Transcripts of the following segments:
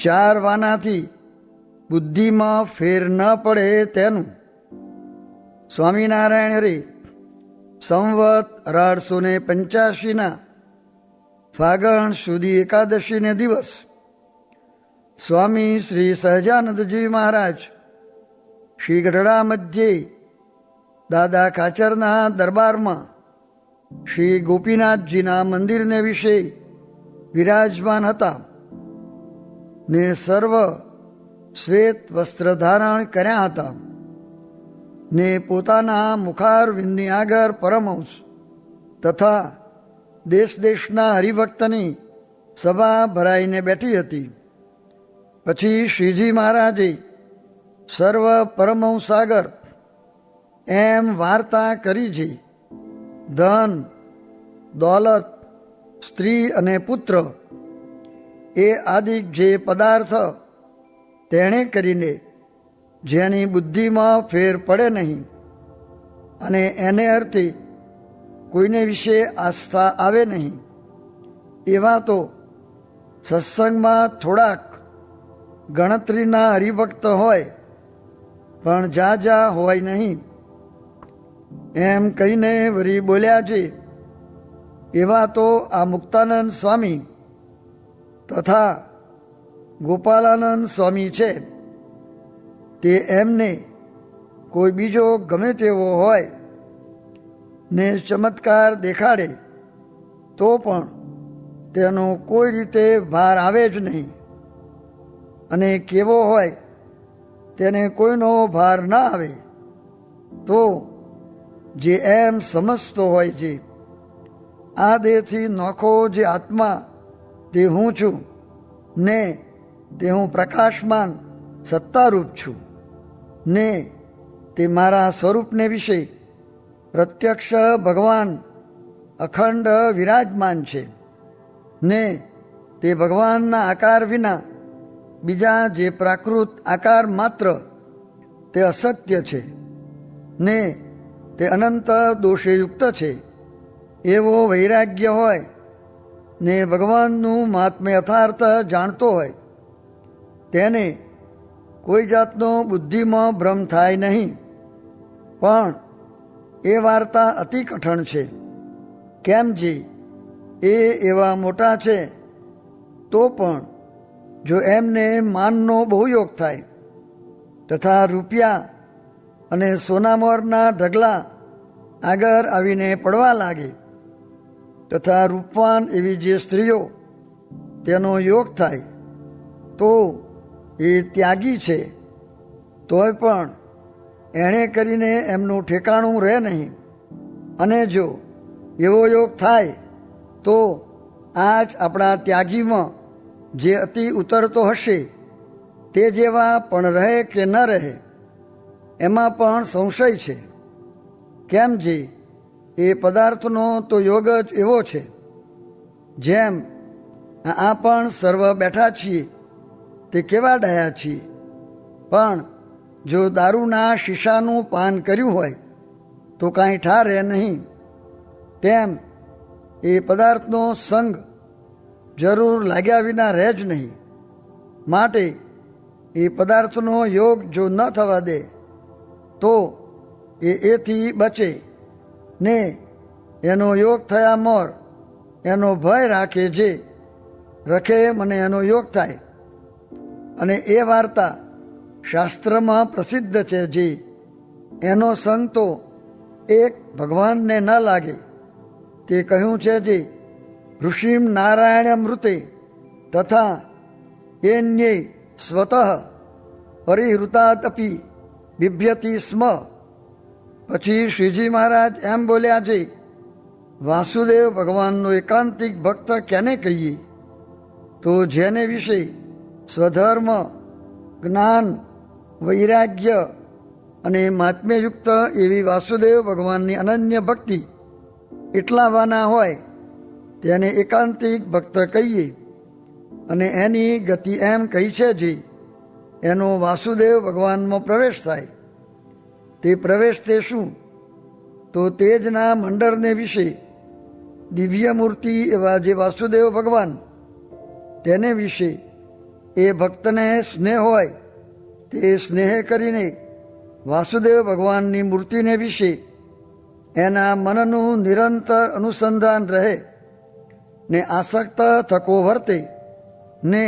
ચાર વાનાથી બુદ્ધિમાં ફેર ન પડે તેનું. સ્વામિનારાયણ હરે સંવત 1885 ફાગણ સુધી એકાદશીને દિવસ સ્વામી શ્રી સહજાનંદજી મહારાજ શ્રી ગઢડા મધ્યે દાદા ખાચરના દરબારમાં શ્રી ગોપીનાથજીના મંદિરને વિશે વિરાજમાન હતા ને સર્વ શ્વેત વસ્ત્ર ધારણ કર્યા હતા ને પોતાના મુખારવિંદની આગળ પરમહંસ તથા દેશ દેશના હરિભક્તની સભા ભરાઈને બેઠી હતી. પછી શ્રીજી મહારાજે સર્વ પરમહંસ આગળ એમ વાર્તા કરી છે, ધન દોલત સ્ત્રી અને પુત્ર એ આદિક જે પદાર્થ તેણે કરીને જેની બુદ્ધિમાં ફેર પડે નહીં અને એને અર્થે કોઈને વિશે આસ્થા આવે નહીં, એવા તો સત્સંગમાં થોડાક ગણતરીના હરિભક્ત હોય પણ જા હોય નહીં. એમ કહીને વળી બોલ્યા છે, એવા તો આ મુક્તાનંદ સ્વામી તથા ગોપાલાનંદ સ્વામી છે. તે એમને કોઈ બીજો ગમે તેવો હોય ને ચમત્કાર દેખાડે તો પણ તેનો કોઈ રીતે ભાર આવે જ નહીં, અને કેવો હોય તેને કોઈનો ભાર ન આવે તો જે એમ સમજતો હોય છે, આ દેહથી નોખો જે આત્મા તે હું છું ને તે હું પ્રકાશમાન સત્તારૂપ છું ને તે મારા સ્વરૂપને વિશે પ્રત્યક્ષ ભગવાન અખંડ વિરાજમાન છે ને તે ભગવાનના આકાર વિના બીજા જે પ્રાકૃત આકાર માત્ર તે અસત્ય છે ને તે અનંત દોષયુક્ત છે. એવો વૈરાગ્ય હોય ને ભગવાનનું મહાત્મ્ય યથાર્થ જાણતો હોય તેને કોઈ જાતનો બુદ્ધિમાં ભ્રમ થાય નહીં. પણ એ વાર્તા અતિ કઠણ છે. કેમ જે એ એવા મોટા છે તો પણ જો એમને માનનો બહુ યોગ થાય તથા રૂપિયા અને સોનામોરના ઢગલા આગળ આવીને પડવા લાગે તથા રૂપવાન એવી જે સ્ત્રીઓ તેનો યોગ થાય તો એ ત્યાગી છે, તોય પણ એણે કરીને એમનું ઠેકાણું રહે નહીં. અને જો એવો યોગ થાય તો આજ આપણા ત્યાગીમાં જે અતિ ઉતરતો હશે તે જેવા પણ રહે કે ન રહે એમાં પણ સંશય છે. કેમ જે એ પદાર્થનો તો યોગ જ એવો છે. જેમ આ પણ સર્વ બેઠા છીએ તે કેવા ડાયા છીએ, પણ જો દારૂના શીશાનું પાન કર્યું હોય તો કાંઈ ઠારે નહીં, તેમ એ પદાર્થનો સંગ જરૂર લાગ્યા વિના રહે જ નહીં. માટે એ પદાર્થનો યોગ જો ન થવા દે તો એથી બચે ને એનો યોગ થયા મોર એનો ભય રાખે જે રખે મને એનો યોગ થાય. અને એ વાર્તા શાસ્ત્રમાં પ્રસિદ્ધ છે જે એનો સંગ તો એક ભગવાનને ન લાગે તે કહ્યું છે જે ઋષિમ નારાયણ મૃતે તથા એન્યે સ્વતઃ પરિહૃતાદપી બિભ્યતિ સ્મ. પછી શ્રીજી મહારાજ એમ બોલ્યા છે, વાસુદેવ ભગવાનનો એકાંતિક ભક્ત કેને કહીએ? તો જેને વિશે સ્વધર્મ જ્ઞાન વૈરાગ્ય અને મહાત્મ્યયુક્ત એવી વાસુદેવ ભગવાનની અનન્ય ભક્તિ એટલા વાના હોય તેને એકાંતિક ભક્ત કહીએ. અને એની ગતિ એમ કહી છે જે એનો વાસુદેવ ભગવાનમાં પ્રવેશ થાય. તે પ્રવેશ તે શું? તો તેજના મંડળને વિશે દિવ્ય મૂર્તિ એવા જે વાસુદેવ ભગવાન તેને વિશે એ ભક્તને સ્નેહ હોય તે સ્નેહ કરીને વાસુદેવ ભગવાનની મૂર્તિને વિશે એના મનનું નિરંતર અનુસંધાન રહે ને આસક્ત થકો વર્તે ને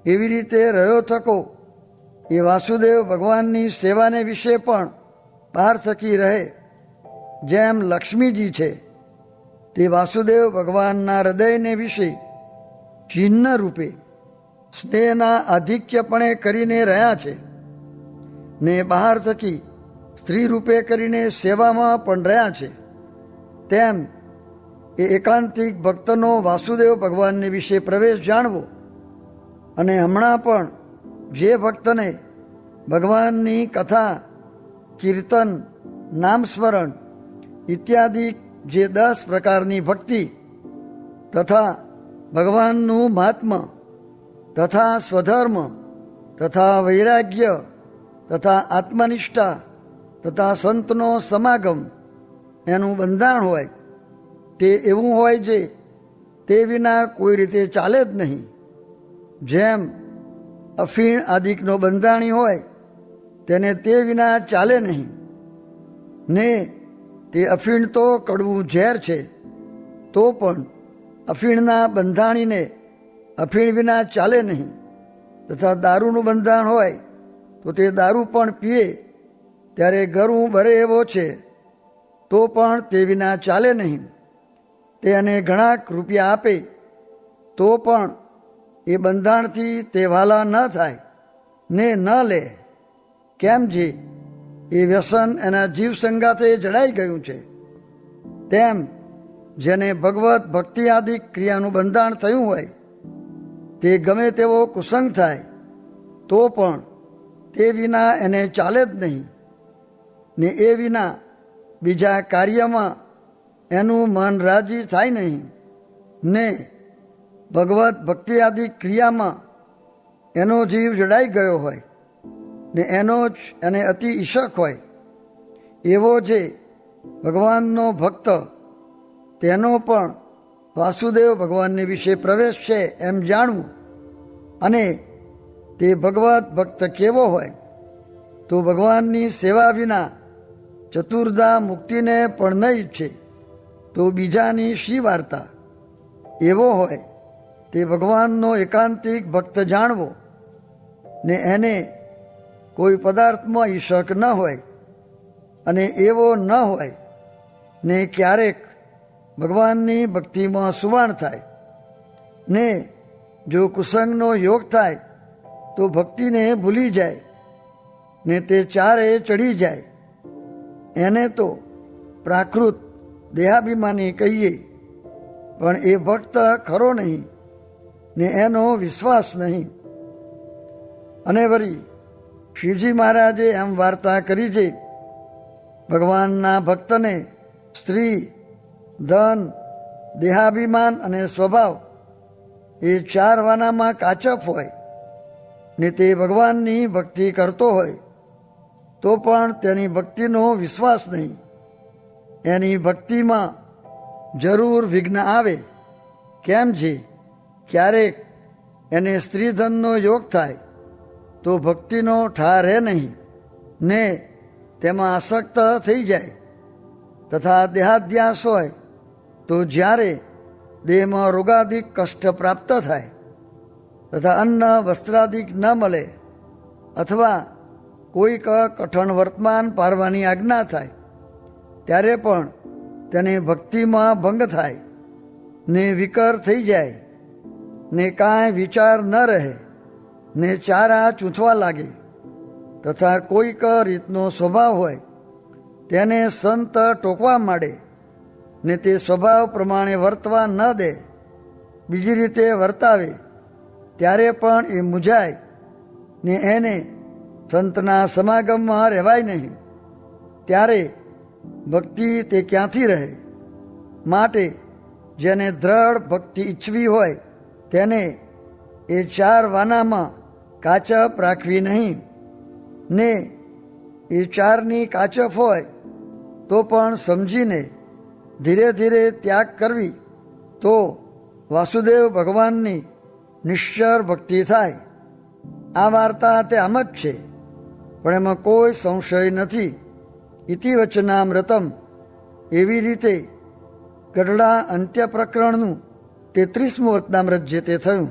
એવી રીતે રહ્યો થકો એ વાસુદેવ ભગવાનની સેવાને વિશે પણ પાર થકી રહે. જેમ લક્ષ્મીજી છે તે વાસુદેવ ભગવાનના હૃદયને વિશે ચિહ્ન રૂપે સ્નેહના આધિક્યપણે કરીને રહ્યા છે ને બહાર થકી સ્ત્રી રૂપે કરીને સેવામાં પણ રહ્યા છે, તેમ એ એકાંતિક ભક્તનો વાસુદેવ ભગવાનને વિશે પ્રવેશ જાણવો અને હમણાં પણ જે ભક્તને ભગવાનની કથા, કીર્તન, નામસ્મરણ ઇત્યાદિ જે 10 પ્રકારની ભક્તિ તથા ભગવાનનું મહાત્મ્ય તથા સ્વધર્મ તથા વૈરાગ્ય તથા આત્મનિષ્ઠા તથા સંતનો સમાગમ એનું બંધાણ હોય તે એવું હોય જે તે વિના કોઈ રીતે ચાલે જ નહીં. જેમ અફીણ આદિકનો બંધાણી હોય તેને તે વિના ચાલે નહીં ને તે અફીણ તો કડવું ઝેર છે, તો પણ અફીણના બંધાણીને અફીણ વિના ચાલે નહીં. તથા દારૂનું બંધાણ હોય તો તે દારૂ પણ પીએ ત્યારે ગરું ભરે એવો છે, તો પણ તે વિના ચાલે નહીં. તે એને ઘણાક રૂપિયા આપે તો પણ એ બંધાણથી તે વાલા ન થાય ને ન લે, કેમ જે એ વ્યસન એના જીવ સંગાથે જડાઈ ગયું છે. તેમ જેને ભગવત ભક્તિ આદિ ક્રિયાનું બંધાણ થયું હોય તે ગમે તેવો કુસંગ થાય તો પણ તે વિના એને ચાલે જ નહીં ને એ વિના બીજા કાર્યમાં એનું મન રાજી થાય નહીં ને ભગવત ભક્તિ આદિ ક્રિયામાં એનો જીવ જડાઈ ગયો હોય ને એનો જ એને અતિ ઈશક હોય, એવો જે ભગવાનનો ભક્ત તેનો પણ વાસુદેવ ભગવાનને વિશે પ્રવેશ છે એમ જાણવું અને તે ભગવત ભક્ત કેવો હોય તો ભગવાનની સેવા વિના ચતુર્ધા મુક્તિને પણ ન ઈચ્છે તો બીજાની શી વાર્તા. એવો હોય તે ભગવાનનો એકાંતિક ભક્ત જાણવો ને એને કોઈ પદાર્થમાં ઈશક ન હોય અને એવો ન હોય ને ક્યારેક ભગવાનની ભક્તિમાં સુવાણ થાય ને જો કુસંગનો યોગ થાય તો ભક્તિને ભૂલી જાય ને તે ચારે ચડી જાય. એને તો પ્રાકૃત દેહાભિમાની કહીએ, પણ એ ભક્ત ખરો નહીં ને એનો વિશ્વાસ નહીં. અને વળી શ્રીજી મહારાજે એમ વાર્તા કરી છે, ભગવાનના ભક્તને સ્ત્રી, ધન, દેહાભિમાન અને સ્વભાવ એ 4 વાનામાં કાચપ હોય ને તે ભગવાનની ભક્તિ કરતો હોય તો પણ તેની ભક્તિનો વિશ્વાસ નહીં. એની ભક્તિમાં જરૂર વિઘ્ન આવે, કેમ છે ક્યારેક એને સ્ત્રીધનનો યોગ થાય તો ભક્તિનો ઠાર રહે નહીં ને તેમાં આસક્ત થઈ જાય. તથા દેહાધ્યાસ હોય તો જ્યારે દેહમાં રોગાદિક કષ્ટ પ્રાપ્ત થાય તથા અન્ન વસ્ત્રાદિક ન મળે અથવા કોઈક કઠણ વર્તમાન પારવાની આજ્ઞા થાય ત્યારે પણ તેને ભક્તિમાં ભંગ થાય ને વિકર થઈ જાય ને કાંઈ વિચાર ન રહે ને ચારા ચૂંથવા લાગે. તથા કોઈક રીતનો સ્વભાવ હોય તેને સંત ટોકવા માંડે ને તે સ્વભાવ પ્રમાણે વર્તવા ન દે, બીજી રીતે વર્તાવે ત્યારે પણ એ મૂંઝાય ને એને સંતના સમાગમમાં રહેવાય નહીં. ત્યારે ભક્તિ તે ક્યાંથી રહે? માટે જેને દ્રઢ ભક્તિ ઈચ્છવી હોય તેને એ 4 વાનામાં કાચપ રાખવી નહીં ને એ 4ની કાચપ હોય તો પણ સમજીને ધીરે ધીરે ત્યાગ કરવી તો વાસુદેવ ભગવાનની નિશ્ચર ભક્તિ થાય. આ વાર્તા તે આમ જ છે, પણ એમાં કોઈ સંશય નથી. ઇતિ વચનામૃતમ. એવી રીતે ગઢડા અંત્ય પ્રકરણનું 33મું વચનામૃત જે તે થયું.